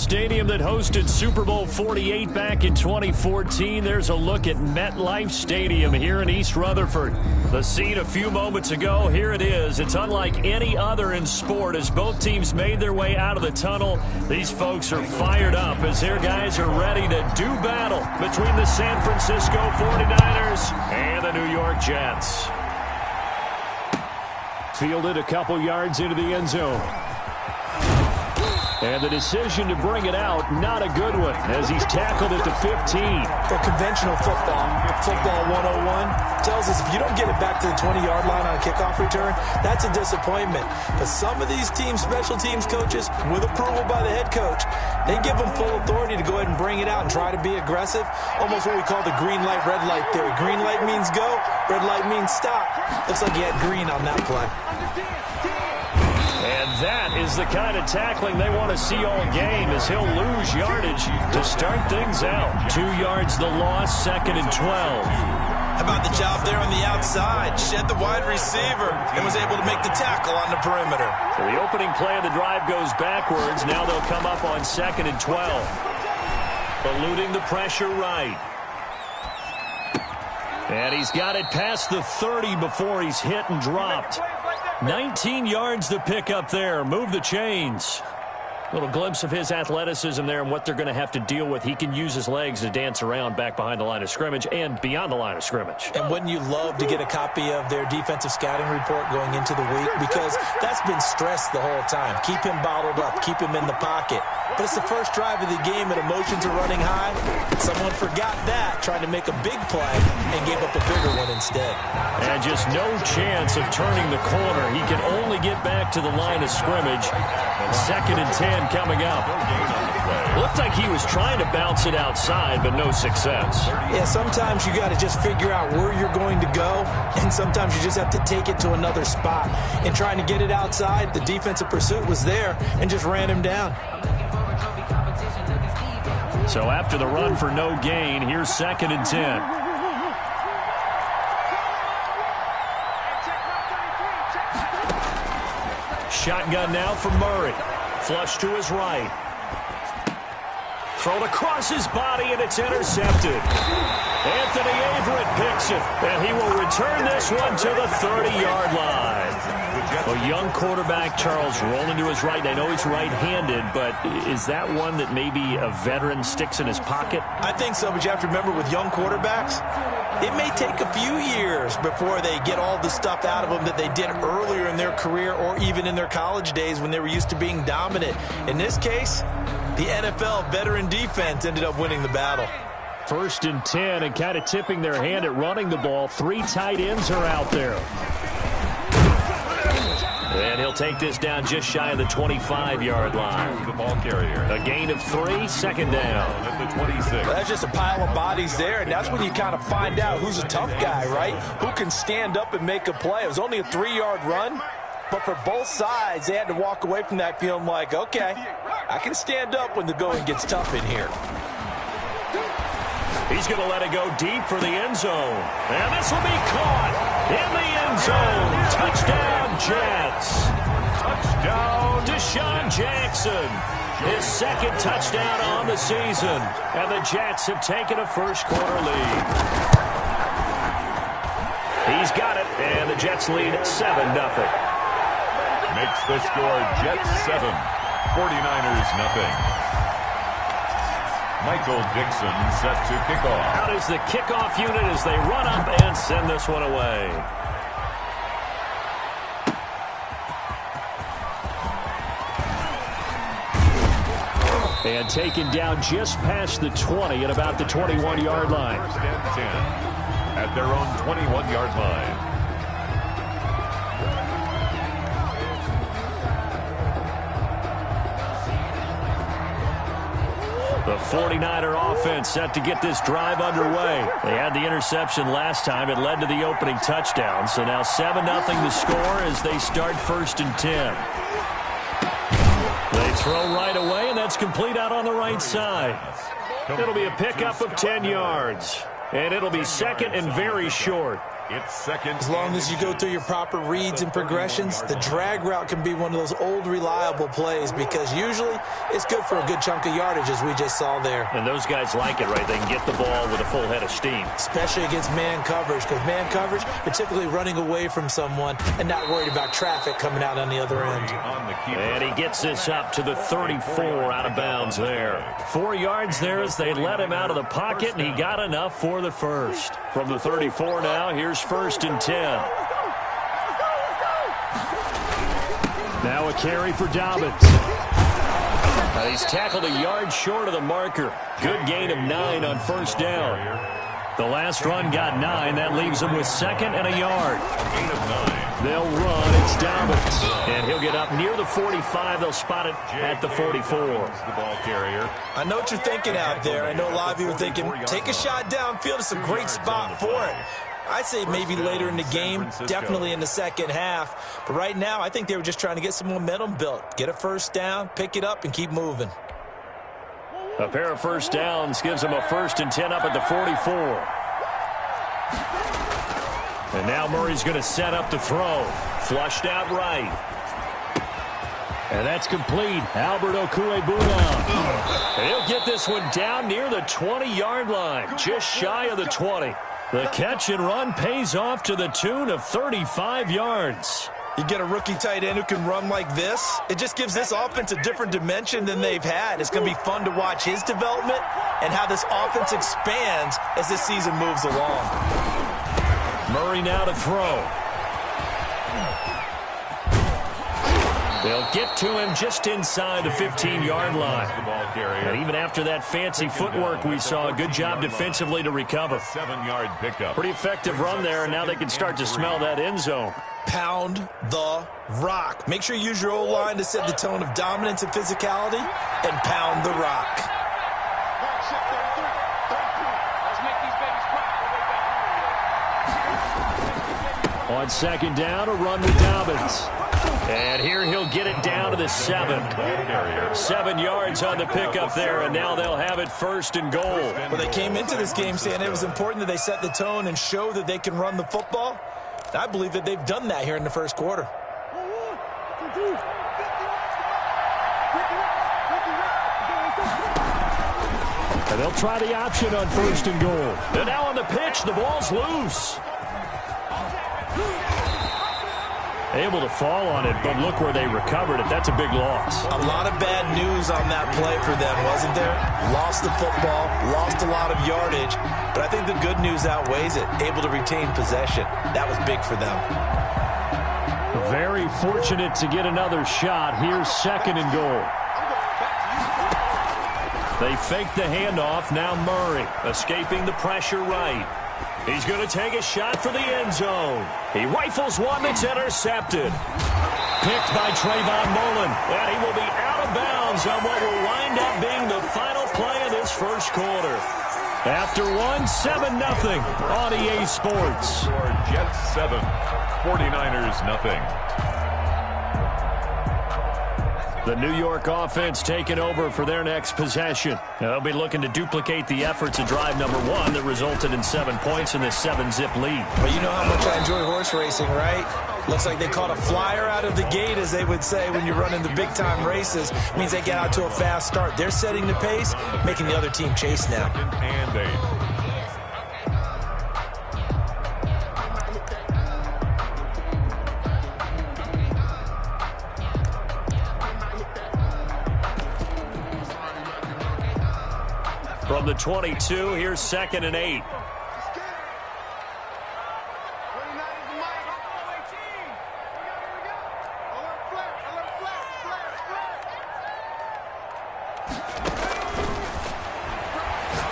stadium that hosted Super Bowl 48 back in 2014. There's a look at MetLife Stadium here in East Rutherford. The scene a few moments ago, here it is. It's unlike any other in sport as both teams made their way out of the tunnel. These folks are fired up as their guys are ready to do battle between the San Francisco 49ers and the New York Jets. Fielded a couple yards into the end zone. And the decision to bring it out, not a good one, as he's tackled at the 15. For conventional football 101 tells us if you don't get it back to the 20-yard line on a kickoff return, that's a disappointment. But some of these teams, special teams coaches, with approval by the head coach, they give them full authority to go ahead and bring it out and try to be aggressive. Almost what we call the green light, red light theory. Green light means go, red light means stop. Looks like he had green on that play. And that is the kind of tackling they want to see all game as he'll lose yardage to start things out. 2 yards the loss, 2nd and 12. How about the job there on the outside? Shed the wide receiver and was able to make the tackle on the perimeter. So the opening play of the drive goes backwards. Now they'll come up on 2nd and 12. Eluding the pressure right. And he's got it past the 30 before he's hit and dropped. 19 yards to pick up there. Move the chains. Little glimpse of his athleticism there and what they're going to have to deal with. He can use his legs to dance around back behind the line of scrimmage and beyond the line of scrimmage. And wouldn't you love to get a copy of their defensive scouting report going into the week? Because that's been stressed the whole time. Keep him bottled up. Keep him in the pocket. But it's the first drive of the game and emotions are running high. Someone forgot that, trying to make a big play and gave up a bigger one instead. And just no chance of turning the corner. He can only get back to the line of scrimmage. 2nd and 10 coming up. Looked like he was trying to bounce it outside, but no success. Yeah, sometimes you got to just figure out where you're going to go, and sometimes you just have to take it to another spot. And trying to get it outside, the defensive pursuit was there and just ran him down. So after the run for no gain, here's 2nd and 10. Shotgun now for Murray. Flush to his right. Thrown across his body, and it's intercepted. Anthony Averett picks it, and he will return this one to the 30-yard line. A young quarterback, Charles, rolling to his right. I know he's right-handed, but is that one that maybe a veteran sticks in his pocket? I think so, but you have to remember with young quarterbacks, it may take a few years before they get all the stuff out of them that they did earlier in their career or even in their college days when they were used to being dominant. In this case, the NFL veteran defense ended up winning the battle. 1st and 10 and kind of tipping their hand at running the ball. 3 tight ends are out there. And he'll take this down just shy of the 25-yard line. The ball carrier. A gain of 3, 2nd down. At the 26. Well, that's just a pile of bodies there, and that's when you kind of find out who's a tough guy, right? Who can stand up and make a play. It was only a 3-yard run, but for both sides, they had to walk away from that feeling like, okay, I can stand up when the going gets tough in here. He's going to let it go deep for the end zone. And this will be caught in the end zone. Touchdown, Jets. Touchdown, Deshaun Jackson. His 2nd touchdown on the season. And the Jets have taken a first-quarter lead. He's got it, and the Jets lead 7-0. Makes the score Jets 7, 49ers nothing. Michael Dixon set to kick off. Out is the kickoff unit as they run up and send this one away. And taken down just past the 20 at about the 21-yard line. 1st and 10 at their own 21-yard line. The 49er offense set to get this drive underway. They had the interception last time. It led to the opening touchdown. So now 7-0 the score as they start 1st and 10. They throw right away, and that's complete out on the right side. It'll be a pickup of 10 yards. And it'll be 2nd and very short. It's second. As long as you go through your proper reads and progressions, the drag route can be one of those old reliable plays because usually it's good for a good chunk of yardage, as we just saw there. And those guys like it, right? They can get the ball with a full head of steam. Especially against man coverage, because man coverage, you're typically running away from someone and not worried about traffic coming out on the other end. And he gets this up to the 34 out of bounds there. 4 yards there as they let him out of the pocket, and he got enough for the first. From the 34 now, here's 1st and 10. Now a carry for Dobbins. He's tackled a yard short of the marker. Good gain of 9 on 1st down. The last run got 9. That leaves him with 2nd and a yard. Gain of 9. They'll run. It's Dobbins. And he'll get up near the 45. They'll spot it at the 44. The ball carrier. I know what you're thinking out there. I know a lot of you are thinking, take a shot downfield. It's a great spot for it. I'd say maybe later in the game, definitely in the second half. But right now, I think they were just trying to get some momentum built. Get a 1st down, pick it up, and keep moving. A pair of 1st downs gives him a 1st and 10 up at the 44. And now Murray's going to set up the throw. Flushed out right. And that's complete. Albert Okuebuna. And he'll get this one down near the 20-yard line, just shy of the 20. The catch and run pays off to the tune of 35 yards. You get a rookie tight end who can run like this, it just gives this offense a different dimension than they've had. It's going to be fun to watch his development and how this offense expands as this season moves along. Murray now to throw. They'll get to him just inside the 15-yard line. And even after that fancy footwork we saw, a good job defensively to recover. 7-yard pickup. Pretty effective run there, and now they can start to smell that end zone. Pound the rock. Make sure you use your O-line to set the tone of dominance and physicality, and pound the rock. On 2nd down, a run with Dobbins. And here he'll get it down to the 7. 7 yards on the pickup there, and now they'll have it 1st and goal. Well, they came into this game saying it was important that they set the tone and show that they can run the football. I believe that they've done that here in the 1st quarter. And they'll try the option on 1st and goal. And now on the pitch, the ball's loose. Able to fall on it, but look where they recovered it. That's a big loss. A lot of bad news on that play for them, wasn't there? Lost the football, lost a lot of yardage, but I think the good news outweighs it. Able to retain possession. That was big for them. Very fortunate to get another shot. Here's 2nd and goal. They fake the handoff. Now Murray escaping the pressure right. He's going to take a shot for the end zone. He rifles one that's intercepted. Picked by Trayvon Mullen. And he will be out of bounds on what will wind up being the final play of this 1st quarter. After one, 7-0 on EA Sports. Jets 7, 49ers nothing. The New York offense taking over for their next possession. They'll be looking to duplicate the efforts of drive number 1 that resulted in 7 points in this 7-zip lead. Well, you know how much I enjoy horse racing, right? Looks like they caught a flyer out of the gate, as they would say when you're running the big-time races. It means they get out to a fast start. They're setting the pace, making the other team chase now. And 8. From the 22, here's 2nd and 8.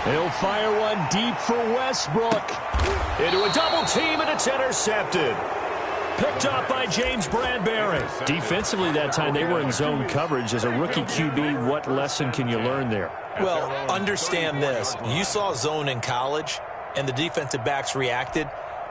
He'll fire one deep for Westbrook. Into a double team, and it's intercepted. Picked up by James Bradbury. Defensively that time, they were in zone coverage. As a rookie QB, what lesson can you learn there? Well, understand this. You saw zone in college, and the defensive backs reacted,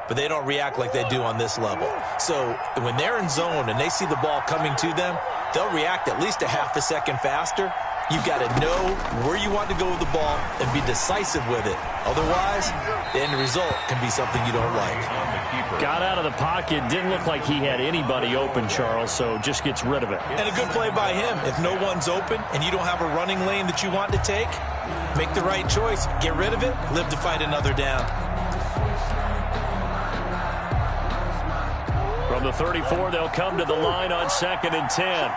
but they don't react like they do on this level. So when they're in zone and they see the ball coming to them, they'll react at least a half a second faster. You've got to know where you want to go with the ball and be decisive with it. Otherwise, the end result can be something you don't like. Got out of the pocket. Didn't look like he had anybody open, Charles, so just gets rid of it. And a good play by him. If no one's open and you don't have a running lane that you want to take, make the right choice. Get rid of it. Live to fight another down. From the 34, they'll come to the line on 2nd and 10.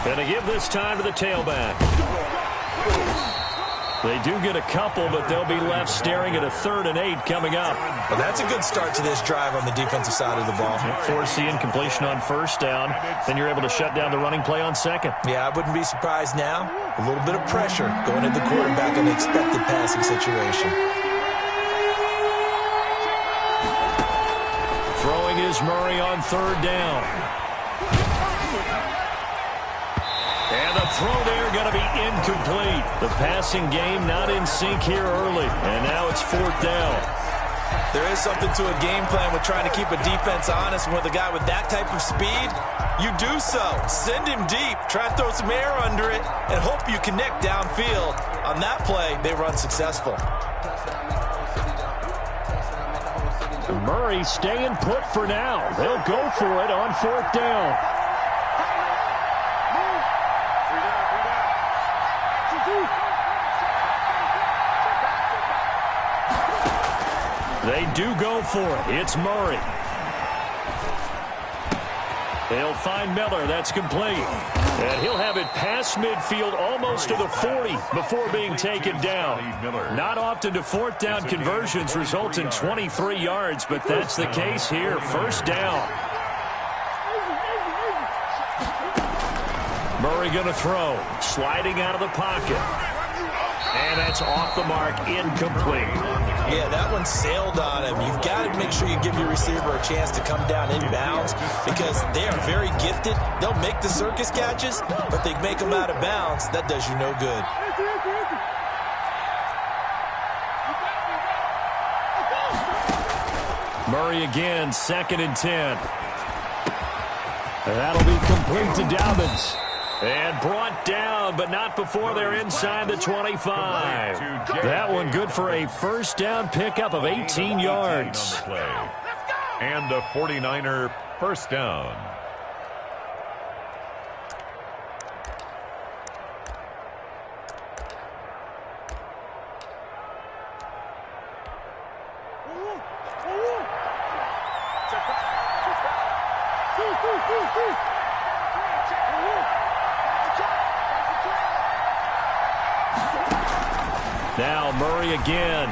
Going to give this time to the tailback. They do get a couple, but they'll be left staring at a 3rd and 8 coming up. Well, that's a good start to this drive on the defensive side of the ball. Force the incompletion on 1st down. Then you're able to shut down the running play on 2nd. Yeah, I wouldn't be surprised now. A little bit of pressure going at the quarterback in the expected passing situation. Throwing is Murray on 3rd down. And the throw there going to be incomplete. The passing game not in sync here early. And now it's 4th down. There is something to a game plan with trying to keep a defense honest. With a guy with that type of speed, you do so. Send him deep. Try to throw some air under it and hope you connect downfield. On that play, they run successful. Murray staying put for now. They'll go for it on 4th down. They do go for it. It's Murray. They'll find Miller. That's complete. And he'll have it past midfield almost to the 40 before being taken down. Not often do 4th down conversions result in 23 yards, but that's the case here. 1st down. Murray going to throw. Sliding out of the pocket. And that's off the mark, incomplete. Yeah, that one sailed on him. You've got to make sure you give your receiver a chance to come down inbounds because they are very gifted. They'll make the circus catches, but they make them out of bounds. That does you no good. Murray again, 2nd and 10. And that'll be complete to Dobbins. And brought down, but not before they're inside the 25. That one good for a 1st down pickup of 18 yards. And a 49er 1st down. Now Murray again,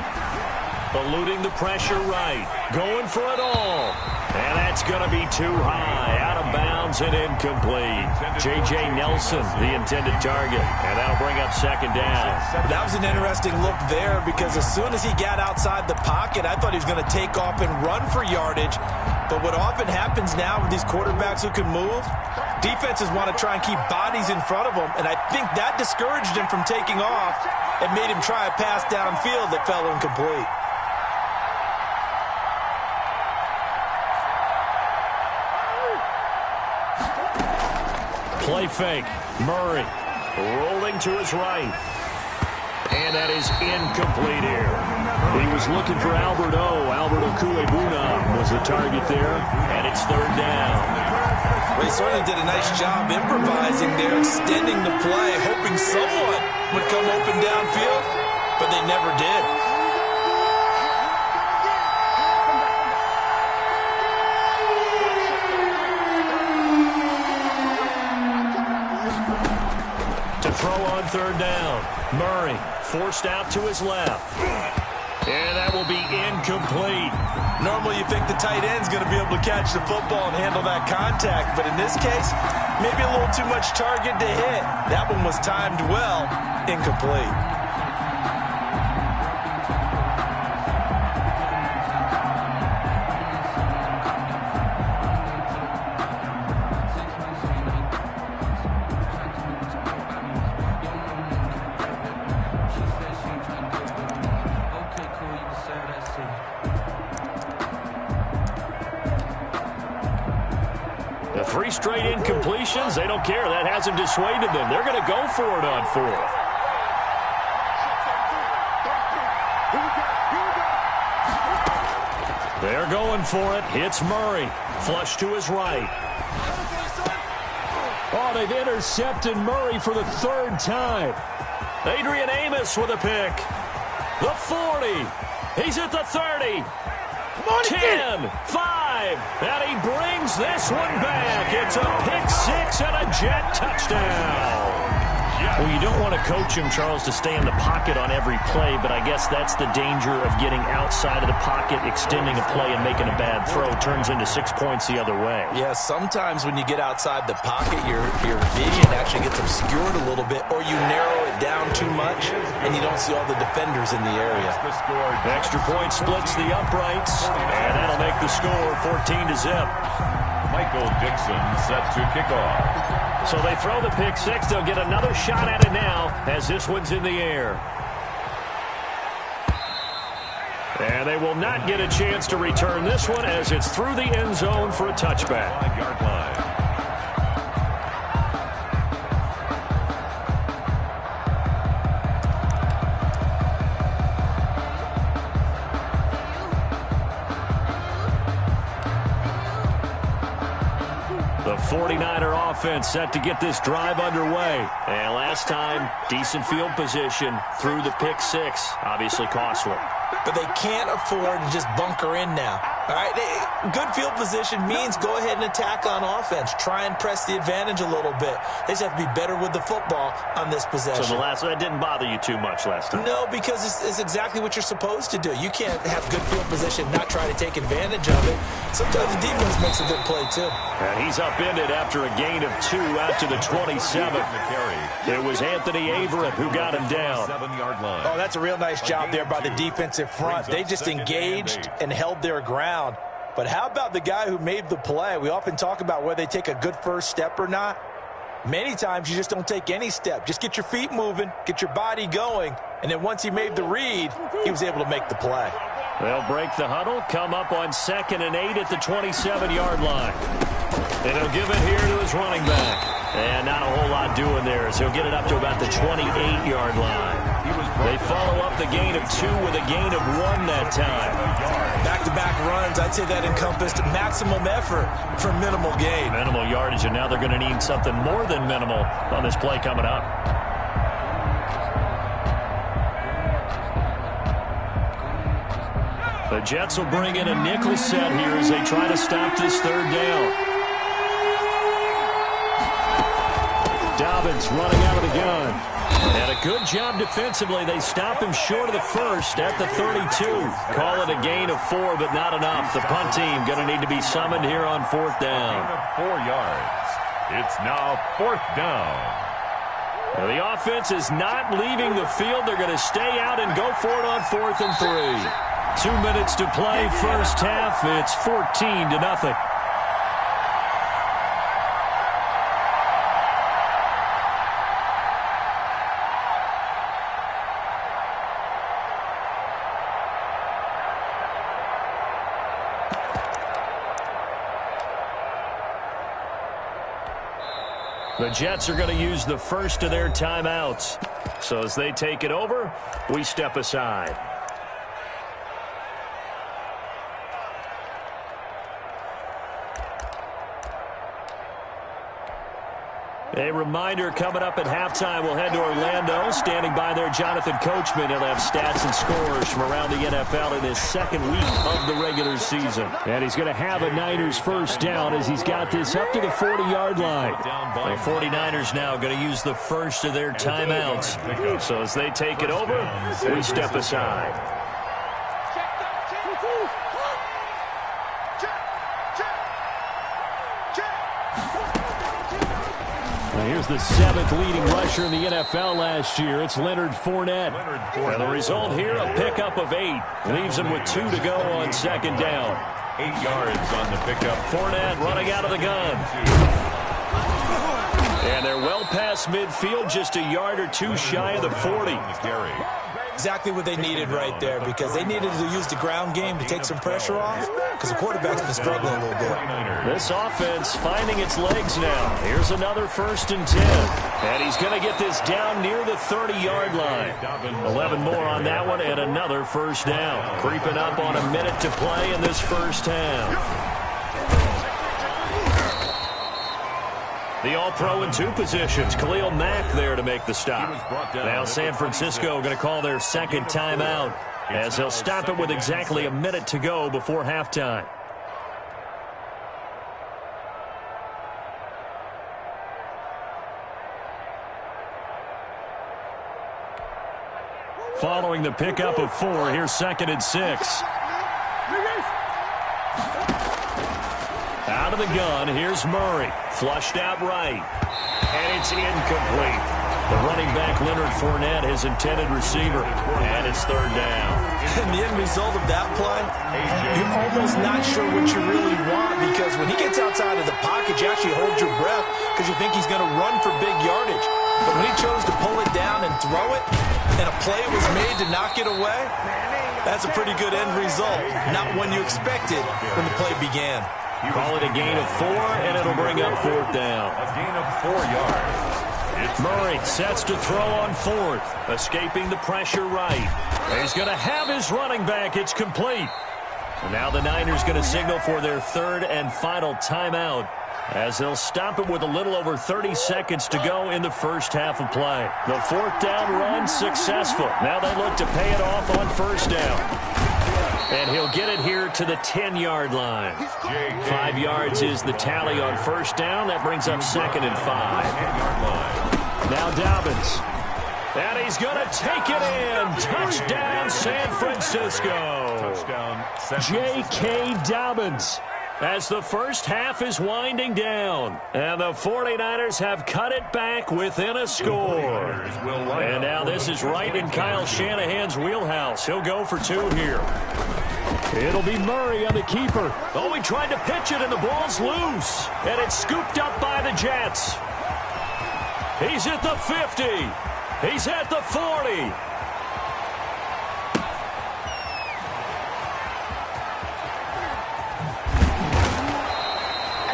eluding the pressure right, going for it all. And that's going to be too high, out of bounds and incomplete. J.J. Nelson, the intended target, and that'll bring up 2nd down. That was an interesting look there because as soon as he got outside the pocket, I thought he was going to take off and run for yardage. But what often happens now with these quarterbacks who can move, defenses want to try and keep bodies in front of them, and I think that discouraged him from taking off and made him try a pass downfield that fell incomplete. Play fake. Murray rolling to his right. And that is incomplete here. He was looking for Albert Okuebuna was the target there, and it's 3rd down. Well, he certainly did a nice job improvising there, extending the play, hoping someone would come open downfield, but they never did. To throw on 3rd down. Murray forced out to his left. And that will be incomplete. Normally you think the tight end's going to be able to catch the football and handle that contact, but in this case, maybe a little too much target to hit. That one was timed well, incomplete. celebrations, they don't care. That hasn't dissuaded them. They're going to go for it on fourth. They're going for it. Hits Murray. Flush to his right. Oh, they've intercepted Murray for the third time. Adrian Amos with a pick. The 40. He's at the 30. 10, 5, and he brings this one back. It's a pick six and a Jet touchdown. Well, you don't want to coach him, Charles, to stay in the pocket on every play, but I guess that's the danger of getting outside of the pocket, extending a play, and making a bad throw. Turns into 6 points the other way. Yeah, sometimes when you get outside the pocket, your vision actually gets obscured a little bit, or you narrow it down too much, and you don't see all the defenders in the area. Extra point splits the uprights, and that'll make the score 14-0. Michael Dixon set to kick off. So they throw the pick six. They'll get another shot at it now as this one's in the air. And they will not get a chance to return this one as it's through the end zone for a touchback. 5-yard line. The 49er offense set to get this drive underway. And last time, decent field position through the pick six. Obviously costly. But they can't afford to just bunker in now. All right, good field position means go ahead and attack on offense. Try and press the advantage a little bit. They just have to be better with the football on this possession. So that didn't bother you too much last time? No, because it's exactly what you're supposed to do. You can't have good field position, not try to take advantage of it. Sometimes the defense makes a good play, too. And he's upended after a gain of 2 out to the 27. It was Anthony Averett who got him down. 7-yard line. Oh, that's a real nice job there by the defensive front. They just engaged and held their ground. But how about the guy who made the play? We often talk about whether they take a good first step or not. Many times you just don't take any step. Just get your feet moving, get your body going, and then once he made the read, he was able to make the play. They'll break the huddle, come up on 2nd and 8 at the 27-yard line. And he'll give it here to his running back. And not a whole lot doing there as he'll get it up to about the 28-yard line. They follow up the gain of 2 with a gain of 1 that time. Back-to-back runs, I'd say that encompassed maximum effort for minimal gain. Minimal yardage, and now they're going to need something more than minimal on this play coming up. The Jets will bring in a nickel set here as they try to stop this third down. Dobbins running out of the gun. And a good job defensively. They stop him short of the first at the 32. Call it a gain of 4, but not enough. The punt team going to need to be summoned here on 4th down. Gain of 4 yards. It's now 4th down. Now the offense is not leaving the field. They're going to stay out and go for it on 4th and 3. 2 minutes to play, first half. It's 14-0. The Jets are going to use the first of their timeouts. So as they take it over, we step aside. A reminder coming up at halftime, we'll head to Orlando. Standing by there, Jonathan Coachman. He'll have stats and scores from around the NFL in his second week of the regular season. And he's going to have a Niners first down as he's got this up to the 40-yard line. The 49ers now going to use the first of their timeouts. So as they take it over, we step aside. Here's the 7th leading rusher in the NFL last year. It's Leonard Fournette. And the result here, a pickup of 8. Leaves him with 2 to go on 2nd down. 8 yards on the pickup. Fournette running out of the gun. And they're well past midfield, just a yard or 2 shy of the 40. Exactly what they needed right there, because they needed to use the ground game to take some pressure off, because the quarterback's been struggling a little bit. This offense finding its legs now. Here's another 1st and 10. And he's going to get this down near the 30-yard line. 11 more on that one, and another first down. Creeping up on a minute to play in this first half. The All-Pro in 2 positions. Khalil Mack there to make the stop. Now San Francisco going to call their second timeout, as they'll stop it with exactly a minute to go before halftime. Following the pickup of 4, here's 2nd and 6. Out of the gun, here's Murray. Flushed out right. And it's incomplete. The running back, Leonard Fournette, his intended receiver. And it's 3rd down. And the end result of that play, you're almost not sure what you really want, because when he gets outside of the pocket, you actually hold your breath because you think he's going to run for big yardage. But when he chose to pull it down and throw it, and a play was made to knock it away, that's a pretty good end result. Not one you expected when the play began. Call it a gain of 4, and it'll bring up 4th down. A gain of 4 yards. Murray sets to throw on 4th, escaping the pressure right. He's going to have his running back. It's complete. Now the Niners going to signal for their 3rd and final timeout, as they'll stop it with a little over 30 seconds to go in the first half of play. The 4th down run successful. Now they look to pay it off on 1st down. And he'll get it here to the 10-yard line. 5 yards is the tally on 1st down. That brings up 2nd and 5. Now Dobbins. And he's going to take it in. Touchdown, San Francisco. Touchdown, J.K. Dobbins. As the first half is winding down, and the 49ers have cut it back within a score. And now this is right in Kyle Shanahan's wheelhouse. He'll go for 2 here. It'll be Murray on the keeper. Oh, he tried to pitch it, and the ball's loose. And it's scooped up by the Jets. He's at the 50. He's at the 40.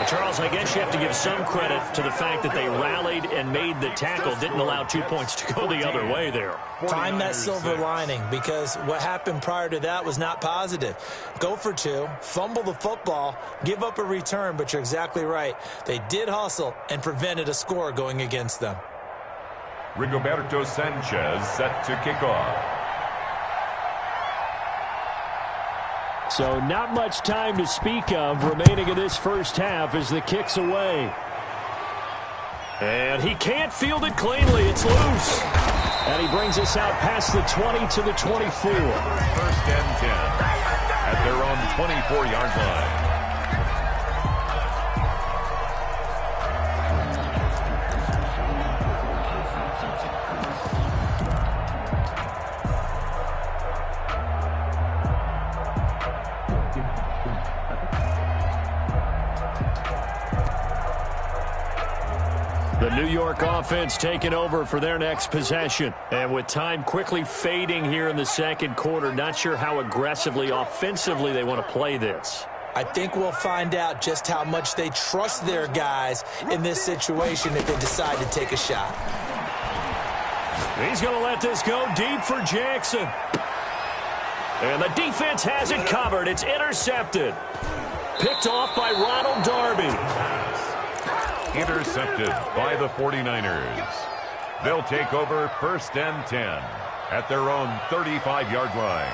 Charles, I guess you have to give some credit to the fact that they rallied and made the tackle, didn't allow 2 points to go the other way there. Find that silver lining, because what happened prior to that was not positive. Go for 2, fumble the football, give up a return, but you're exactly right. They did hustle and prevented a score going against them. Rigoberto Sanchez set to kick off. So not much time to speak of remaining in this first half as the kick's away. And he can't field it cleanly. It's loose. And he brings us out past the 20 to the 24. 1st and 10 at their own 24-yard line. The New York offense taking over for their next possession. And with time quickly fading here in the 2nd quarter, not sure how aggressively, offensively they want to play this. I think we'll find out just how much they trust their guys in this situation if they decide to take a shot. He's going to let this go deep for Jackson. And the defense has it covered. It's intercepted. Picked off by Ronald Darby. Intercepted by the 49ers. They'll take over 1st and 10 at their own 35-yard line.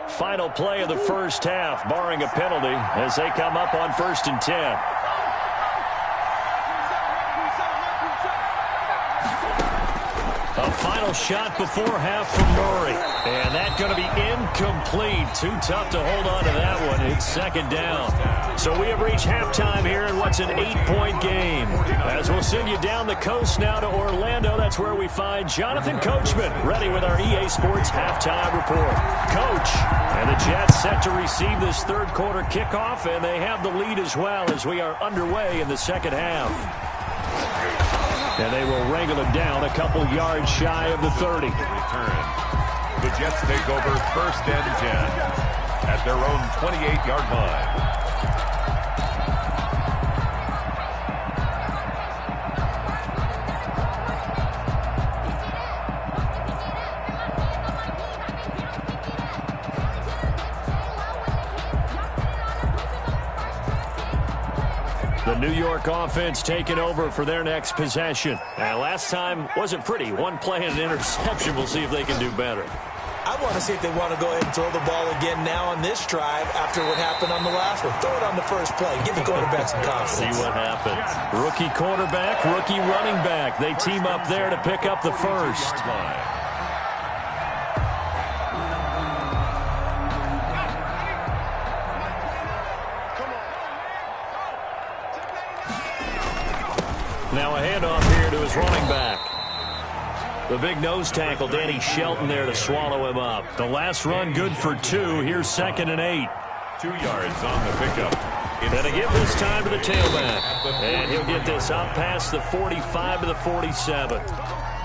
Final play of the first half, barring a penalty, as they come up on 1st and 10. A final shot before half from Murray. And that's going to be incomplete. Too tough to hold on to that one. It's 2nd down. So we have reached halftime here in what's an 8-point game. As we'll send you down the coast now to Orlando. That's where we find Jonathan Coachman ready with our EA Sports Halftime Report. Coach, and the Jets set to receive this third quarter kickoff, and they have the lead as well as we are underway in the second half. And they will wrangle it down a couple yards shy of the 30. Return. The Jets take over first and 10 at their own 28-yard line. The New York offense taking over for their next possession. And last time wasn't pretty. One play and an interception. We'll see if they can do better. I want to see if they want to go ahead and throw the ball again now on this drive after what happened on the last one. Throw it on the first play. Give the quarterback some confidence. See what happens. Rookie quarterback, rookie running back. They team up there to pick up the first. Now a handoff here to his running back. The big nose tackle, Danny Shelton, there to swallow him up. The last run good for 2. Here's 2nd and 8. 2 yards on the pickup. Gonna give this time to the tailback. And he'll get this up past the 45 to the 47.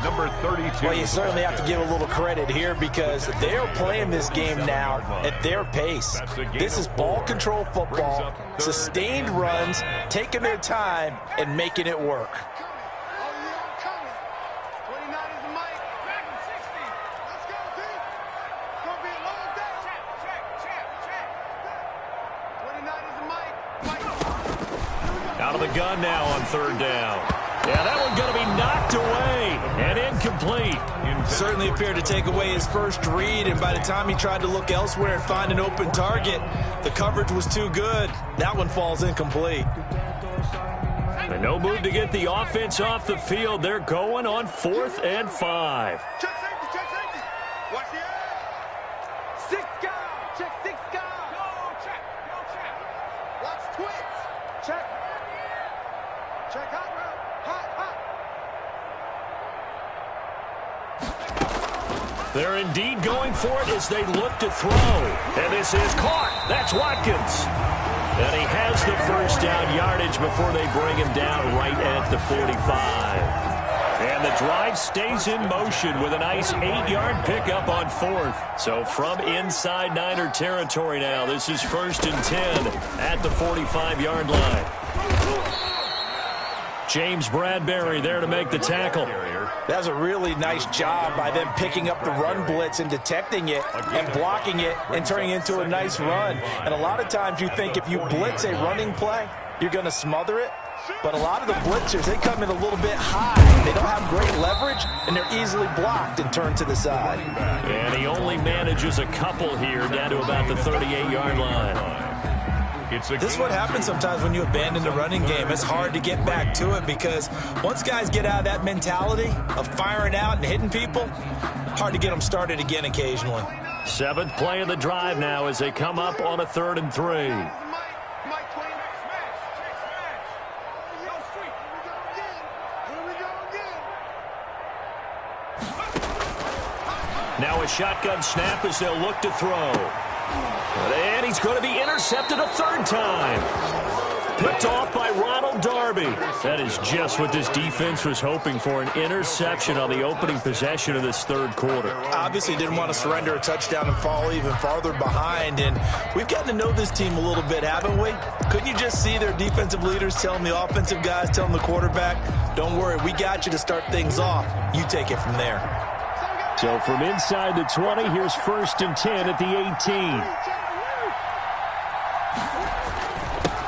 Number 32. Well, you certainly have to give a little credit here because they're playing this game now at their pace. This is ball control football, sustained runs, taking their time, and making it work. Out of the gun now on 3rd down. Yeah, that one going to be knocked away and incomplete. Certainly appeared to take away his first read, and by the time he tried to look elsewhere and find an open target, the coverage was too good. That one falls incomplete. And no move to get the offense off the field. They're going on 4th and 5. Check safety, check safety. Watch the eye. 6 guys. Check 6 guys. No check, no check. Watch twitch. Check. Check hot route. Hot, hot. They're indeed going for it as they look to throw. And this is caught. That's Watkins. And he has the first down yardage before they bring him down right at the 45. And the drive stays in motion with a nice 8-yard pickup on 4th. So from inside Niner territory now, this is 1st and 10 at the 45-yard line. James Bradbury there to make the tackle. That was a really nice job by them picking up the run blitz and detecting it and blocking it and turning it into a nice run. And a lot of times you think if you blitz a running play, you're going to smother it. But a lot of the blitzers, they come in a little bit high. They don't have great leverage, and they're easily blocked and turned to the side. And he only manages a couple here down to about the 38-yard line. This is what happens sometimes when you abandon the running game. It's hard to get back to it because once guys get out of that mentality of firing out and hitting people, hard to get them started again occasionally. 7th play of the drive now as they come up on a 3rd and 3. Now a shotgun snap as they'll look to throw. And he's going to be intercepted a 3rd time. Picked off by Ronald Darby. That is just what this defense was hoping for, an interception on the opening possession of this 3rd quarter. Obviously didn't want to surrender a touchdown and fall even farther behind. And we've gotten to know this team a little bit, haven't we? Couldn't you just see their defensive leaders telling the offensive guys, telling the quarterback, don't worry, we got you to start things off. You take it from there. So from inside the 20, here's 1st and 10 at the 18.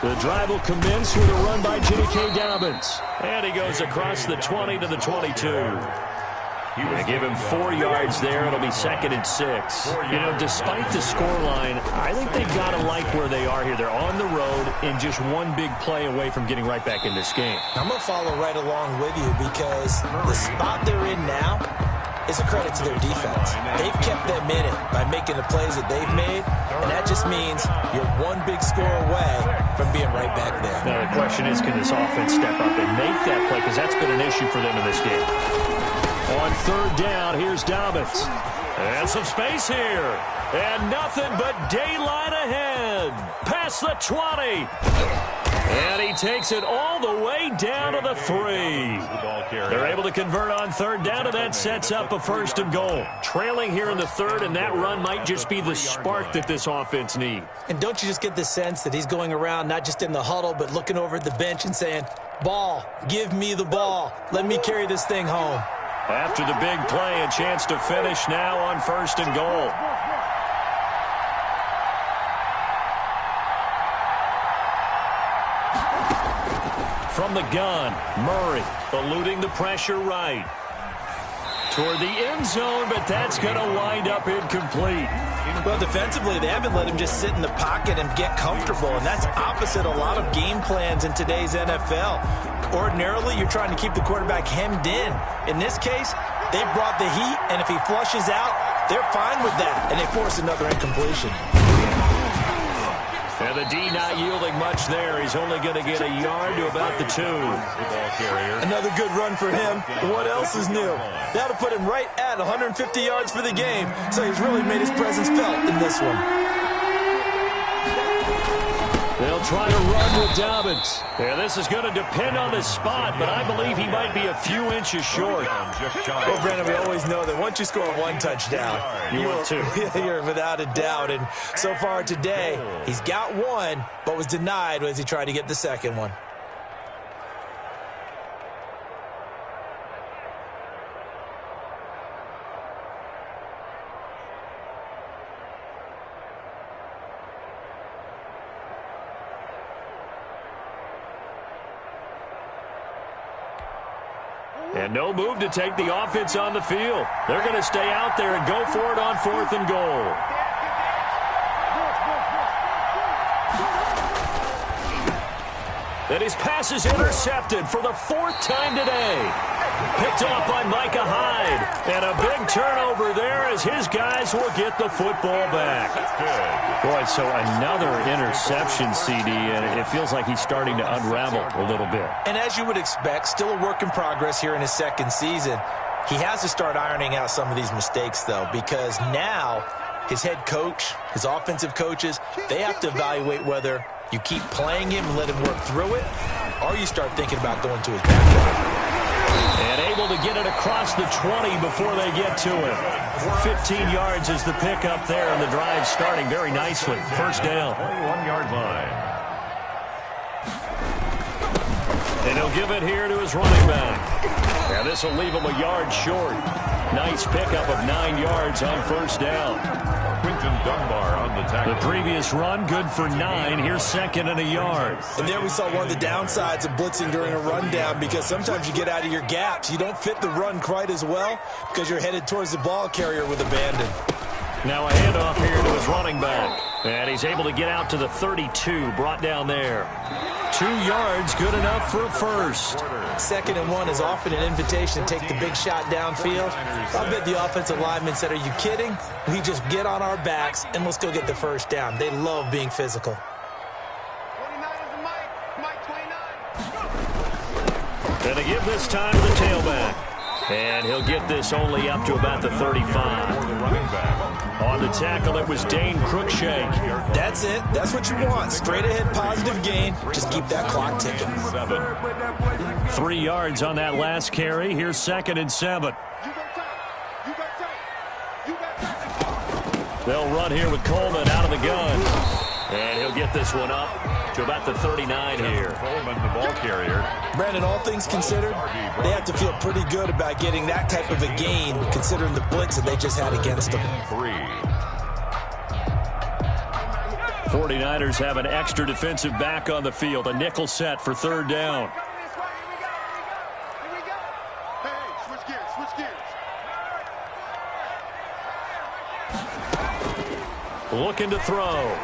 The drive will commence with a run by J.K. Dobbins. And he goes across the 20 to the 22. They give him 4 yards there. It'll be 2nd and 6. You know, despite the scoreline, I think they've got to like where they are here. They're on the road and just one big play away from getting right back in this game. I'm going to follow right along with you because the spot they're in now is a credit to their defense. They've kept them in it by making the plays that they've made, and that just means you're one big score away from being right back there. Now the question is, can this offense step up and make that play? Because that's been an issue for them in this game. On 3rd down, here's Dobbins. And some space here. And nothing but daylight ahead. Past the 20. And he takes it all the way down to the 3. They're able to convert on third down, and that sets up a 1st and goal. Trailing here in the 3rd, and that run might just be the spark that this offense needs. And don't you just get the sense that he's going around, not just in the huddle, but looking over at the bench and saying, ball, give me the ball. Let me carry this thing home. After the big play, a chance to finish now on 1st and goal. From the gun, Murray eluding the pressure right. Toward the end zone, but that's going to wind up incomplete. Well, defensively, they haven't let him just sit in the pocket and get comfortable, and that's opposite a lot of game plans in today's NFL. Ordinarily, you're trying to keep the quarterback hemmed in. In this case, they brought the heat, and if he flushes out, they're fine with that, and they force another incompletion. And the D not yielding much there. He's only going to get a yard to about the 2. Another good run for him. What else is new? That'll put him right at 150 yards for the game, so he's really made his presence felt in this one. They'll try to run with Dobbins. Yeah, this is going to depend on his spot, but I believe he might be a few inches short. Well, Brandon, we always know that once you score one touchdown, you're without a doubt. And so far today, he's got one, but was denied as he tried to get the second one. And no move to take the offense on the field. They're going to stay out there and go for it on 4th and goal. And his pass is intercepted for the 4th time today. Picked off by Micah Hyde. And a big turnover there as his guys will get the football back. Boy, so another interception, CD, and it feels like he's starting to unravel a little bit. And as you would expect, still a work in progress here in his 2nd season. He has to start ironing out some of these mistakes, though, because now his head coach, his offensive coaches, they have to evaluate whether you keep playing him and let him work through it, or you start thinking about going to his backup. And able to get it across the 20 before they get to it. 15 yards is the pickup there, and the drive starting very nicely. 1st down. 21-yard line. And he'll give it here to his running back. And this will leave him a yard short. Nice pickup of 9 yards on 1st down. Dunbar on the tackle. The previous run, good for 9. Here's 2nd and a yard. And there we saw one of the downsides of blitzing during a rundown, because sometimes you get out of your gaps. You don't fit the run quite as well because you're headed towards the ball carrier with abandon. Now a handoff here to his running back. And he's able to get out to the 32, brought down there. 2 yards, good enough for a 1st. 2nd and 1 is often an invitation to take the big shot downfield. I bet the offensive lineman said, are you kidding? We just get on our backs and let's go get the 1st down. They love being physical. 29 is the Mike 29. Going to give this time to the tailback. And he'll get this only up to about the 35. The running back. On the tackle, it was Dane Cruikshank. That's it. That's what you want. Straight ahead positive gain. Just keep that clock ticking. 3 yards on that last carry. Here's 2nd and 7. They'll run here with Coleman out of the gun. And he'll get this one up to about the 39 here. Coleman, the ball carrier. Brandon, all things considered, they have to feel pretty good about getting that type of a gain, considering the blitz that they just had against them. 49ers have an extra defensive back on the field. A nickel set for 3rd down. Here we go. Hey, switch gears, switch gears. Looking to throw.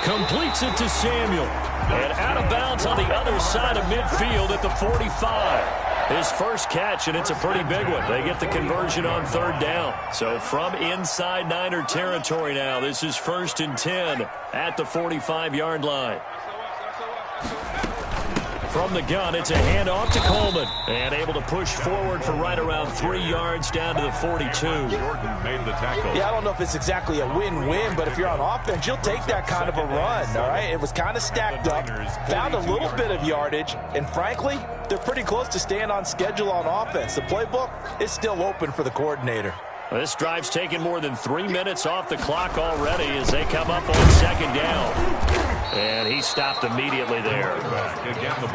Completes it to Samuel. And out of bounds on the other side of midfield at the 45. His first catch, and it's a pretty big one. They get the conversion on 3rd down. So from inside Niner territory now, this is 1st and 10 at the 45-yard line. From the gun, it's a handoff to Coleman. And able to push forward for right around 3 yards down to the 42. Jordan made the tackle. Yeah, I don't know if it's exactly a win-win, but if you're on offense, you'll take that kind of a run, all right? It was kind of stacked up, found a little bit of yardage, and frankly, they're pretty close to staying on schedule on offense. The playbook is still open for the coordinator. This drive's taken more than 3 minutes off the clock already as they come up on second down. And he stopped immediately there.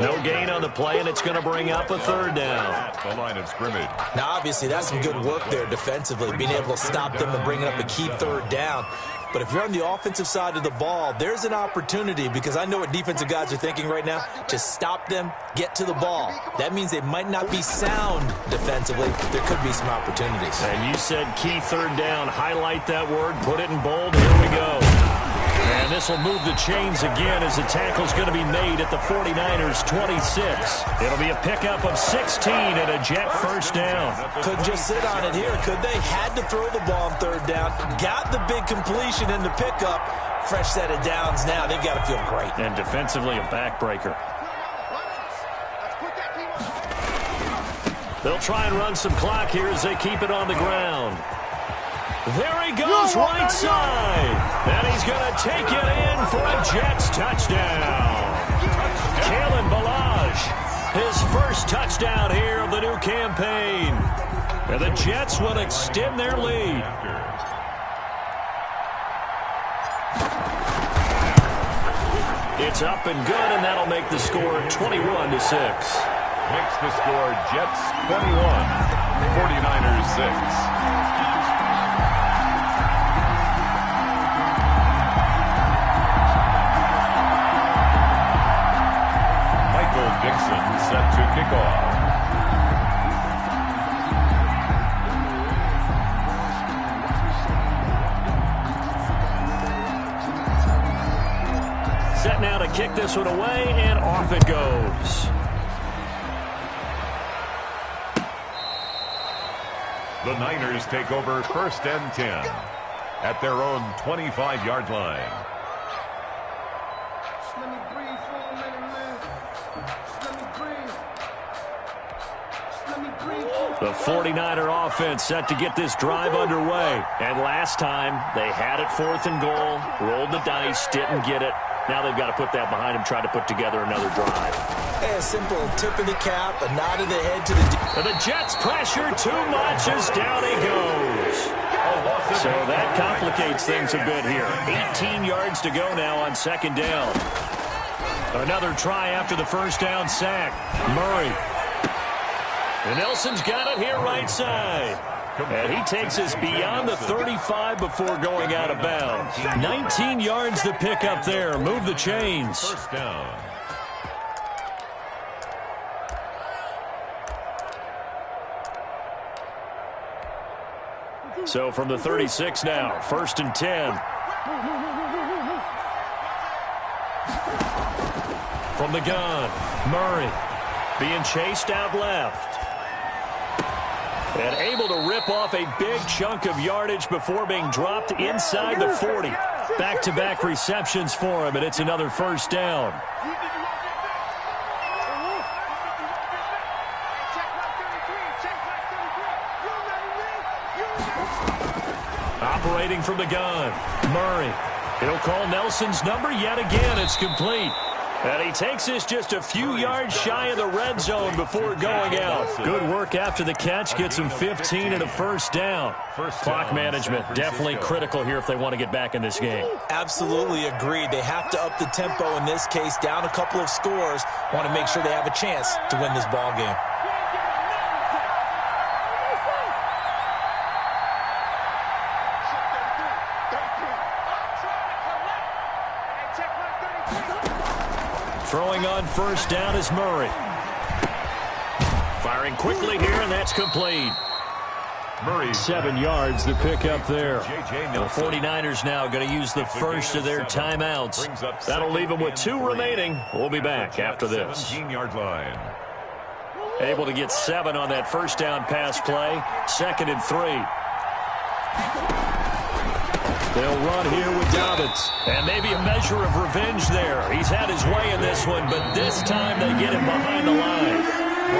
No gain on the play, and it's going to bring up a third down. The line of scrimmage. Now, obviously, that's some good work there defensively, being able to stop them and bringing up a key third down. But if you're on the offensive side of the ball, there's an opportunity, because I know what defensive guys are thinking right now, to stop them, get to the ball. That means they might not be sound defensively. There could be some opportunities. And you said key third down. Highlight that word. Put it in bold. Here we go. And this will move the chains again as the tackle's going to be made at the 49ers 26. It'll be a pickup of 16 and a Jet first down. Couldn't just sit on it here, could they? Had to throw the ball on third down. Got the big completion in the pickup. Fresh set of downs now. They've got to feel great. And defensively, a backbreaker. They'll try and run some clock here as they keep it on the ground. There he goes right side. And he's going to take it in for a Jets touchdown. Kalen Ballage, his first touchdown here of the new campaign. And the Jets will extend their lead. It's up and good, and that'll make the score 21-6. Makes the score Jets 21, 49ers 6. Dixon set to kick off. Set now to kick this one away, and off it goes. The Niners take over first and 10 at their own 25-yard line. The 49er offense set to get this drive underway. And last time, they had it 4th and goal, rolled the dice, didn't get it. Now they've got to put that behind them, try to put together another drive. Hey, a simple tip of the cap, a nod of the head to the... And the Jets pressure too much as down he goes. So that complicates things a bit here. 18 yards to go now on second down. Another try after the first down sack. Murray. And Nelson's got it here right side. And he takes us beyond the 35 before going out of bounds. 19 yards to pick up there. Move the chains. First down. So from the 36 now, 1st and 10. From the gun, Murray being chased out left. And able to rip off a big chunk of yardage before being dropped inside the 40. Back-to-back receptions for him, and it's another first down. Operating from the gun, Murray. He'll call Nelson's number yet again. It's complete. And he takes us just a few yards shy of the red zone before going out. Good work after the catch. Gets him 15 and a first down. Clock management definitely critical here if they want to get back in this game. Absolutely agreed. They have to up the tempo in this case. Down a couple of scores. Want to make sure they have a chance to win this ball game. Throwing on first down is Murray. Firing quickly here, and that's complete. Murray. 7 yards to pick up there. The 49ers now going to use the first of their timeouts. That'll leave them with 2 remaining. We'll be back after this. 17-yard line. Able to get 7 on that first down pass play. 2nd and 3. They'll run here with Dobbins. And maybe a measure of revenge there. He's had his way in this one, but this time they get him behind the line.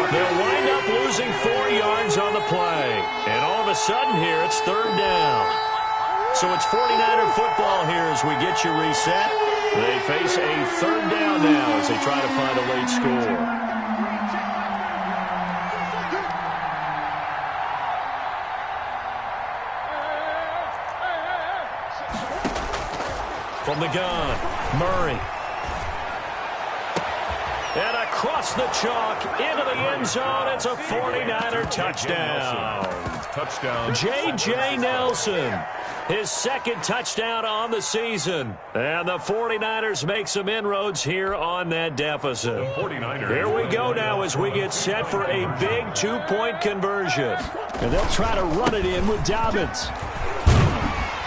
They'll wind up losing 4 yards on the play. And all of a sudden here, it's 3rd down. So it's 49er football here as we get you reset. They face a 3rd down now as they try to find a late score. From the gun, Murray. And across the chalk, into the end zone, it's a 49er touchdown. Touchdown. Jayy Nelson, his 2nd touchdown on the season. And the 49ers make some inroads here on that deficit. Here we go now as we get set for a big 2-point conversion. And they'll try to run it in with Dobbins.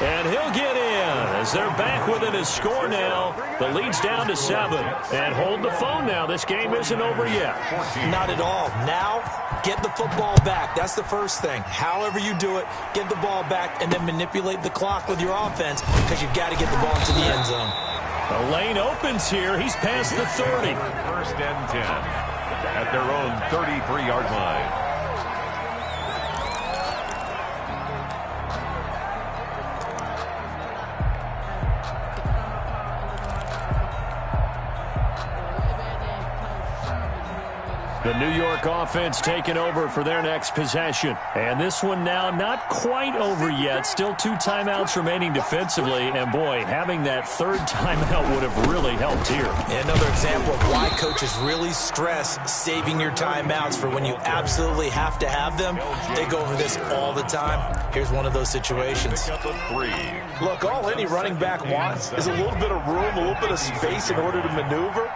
And he'll get in as they're back within a score now. The lead's down to 7. And hold the phone now. This game isn't over yet. Not at all. Now, get the football back. That's the first thing. However you do it, get the ball back and then manipulate the clock with your offense because you've got to get the ball into the end zone. The lane opens here. He's past the 30. 1st and 10 at their own 33-yard line. The New York offense taking over for their next possession. And this one now not quite over yet. Still 2 timeouts remaining defensively. And, boy, having that 3rd timeout would have really helped here. Another example of why coaches really stress saving your timeouts for when you absolutely have to have them. They go over this all the time. Here's one of those situations. Look, all any running back wants is a little bit of room, a little bit of space in order to maneuver.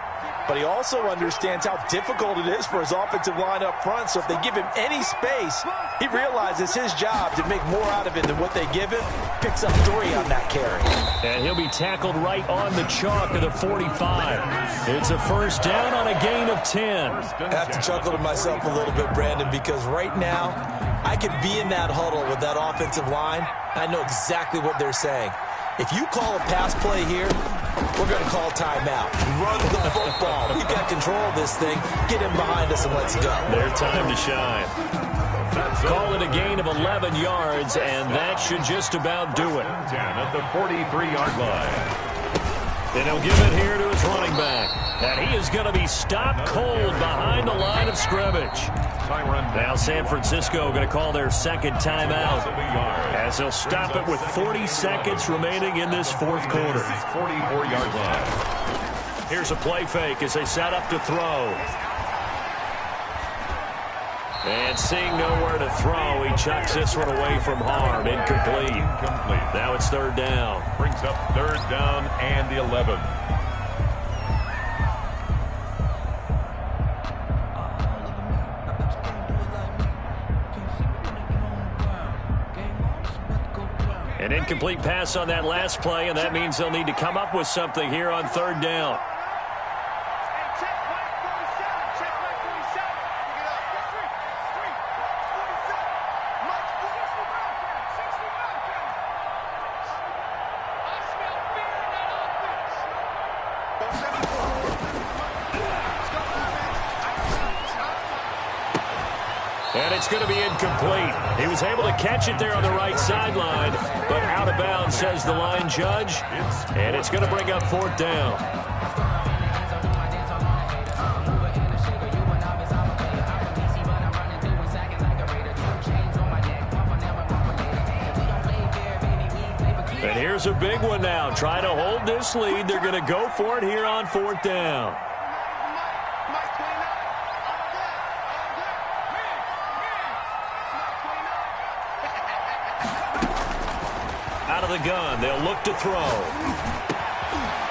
But he also understands how difficult it is for his offensive line up front. So if they give him any space, he realizes his job to make more out of it than what they give him. Picks up 3 on that carry. And he'll be tackled right on the chalk of the 45. It's a 1st down on a gain of 10. I have to chuckle to myself a little bit, Brandon, because right now I could be in that huddle with that offensive line. I know exactly what they're saying. If you call a pass play here, we're going to call timeout. Run the football. We've got control of this thing. Get him behind us and let's go. Their time to shine. Call it a gain of 11 yards, and that should just about do it. 10 at the 43-yard line. And he'll give it here to his running back. And he is going to be stopped cold behind the line of scrimmage. Now San Francisco going to call their 2nd timeout as they'll stop it with 40 seconds remaining in this 4th quarter. 44-yard line. Here's a play fake as they set up to throw. And seeing nowhere to throw, he chucks this one away from harm. Incomplete. Now it's 3rd down. Brings up 3rd down and the 11. An incomplete pass on that last play, and that means they'll need to come up with something here on 3rd down. And it's going to be incomplete. He was able to catch it there on the right sideline, but out of bounds, says the line judge. And it's going to bring up 4th down. And here's a big one now. Trying to hold this lead. They're going to go for it here on 4th down. Out of the gun, they'll look to throw.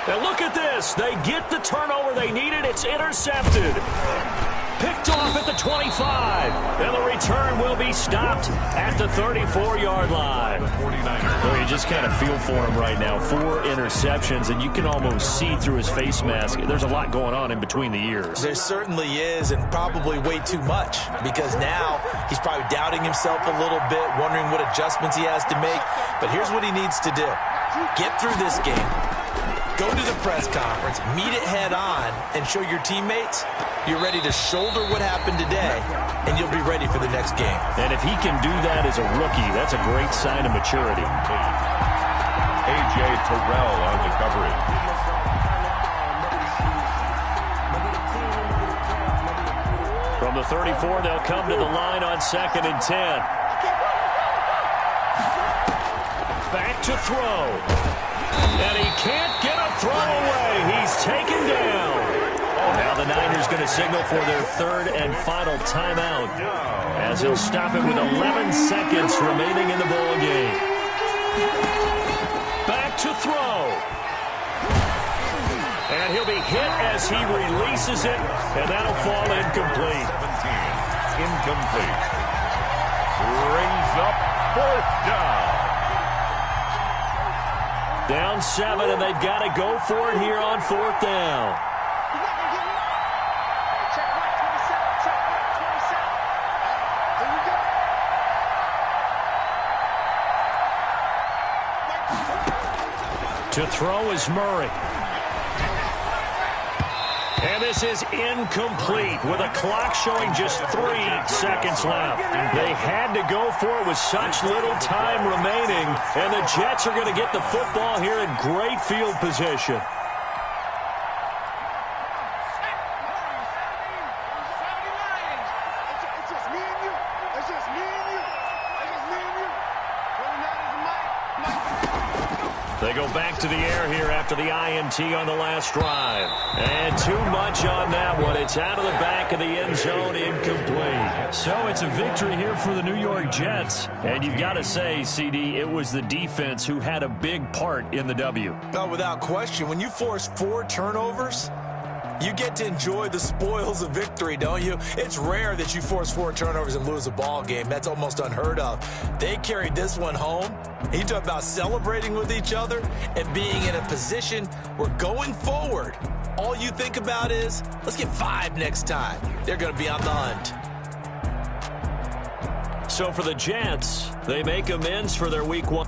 And look at this. They get the turnover they needed. It's intercepted. Picked off at the 25. And the return will be stopped at the 34-yard line. Well, you just kind of feel for him right now. 4 interceptions, and you can almost see through his face mask. There's a lot going on in between the ears. There certainly is, and probably way too much, because now he's probably doubting himself a little bit, wondering what adjustments he has to make. But here's what he needs to do. Get through this game. Go to the press conference, meet it head on, and show your teammates you're ready to shoulder what happened today, and you'll be ready for the next game. And if he can do that as a rookie, that's a great sign of maturity. A.J. Terrell on the coverage. From the 34, they'll come to the line on 2nd and 10. Back to throw. And he can't get a throw away. He's taken down. Now the Niners going to signal for their 3rd and final timeout, as he'll stop it with 11 seconds remaining in the ball game. Back to throw. And he'll be hit as he releases it, and that'll fall incomplete. 17, incomplete. Brings up 4th down. Down 7, and they've got to go for it here on 4th down. To throw is Murray. And this is incomplete with a clock showing just 3 seconds left. They had to go for it with such little time remaining, and the Jets are going to get the football here in great field position. They go back to the air here after the INT on the last drive. And too much on that one. It's out of the back of the end zone, incomplete. So it's a victory here for the New York Jets. And you've got to say, CD, it was the defense who had a big part in the W. Oh, without question. When you force 4 turnovers, you get to enjoy the spoils of victory, don't you? It's rare that you force 4 turnovers and lose a ball game. That's almost unheard of. They carried this one home. You talk about celebrating with each other and being in a position where going forward, all you think about is, let's get 5 next time. They're going to be on the hunt. So for the Jets, they make amends for their Week 1.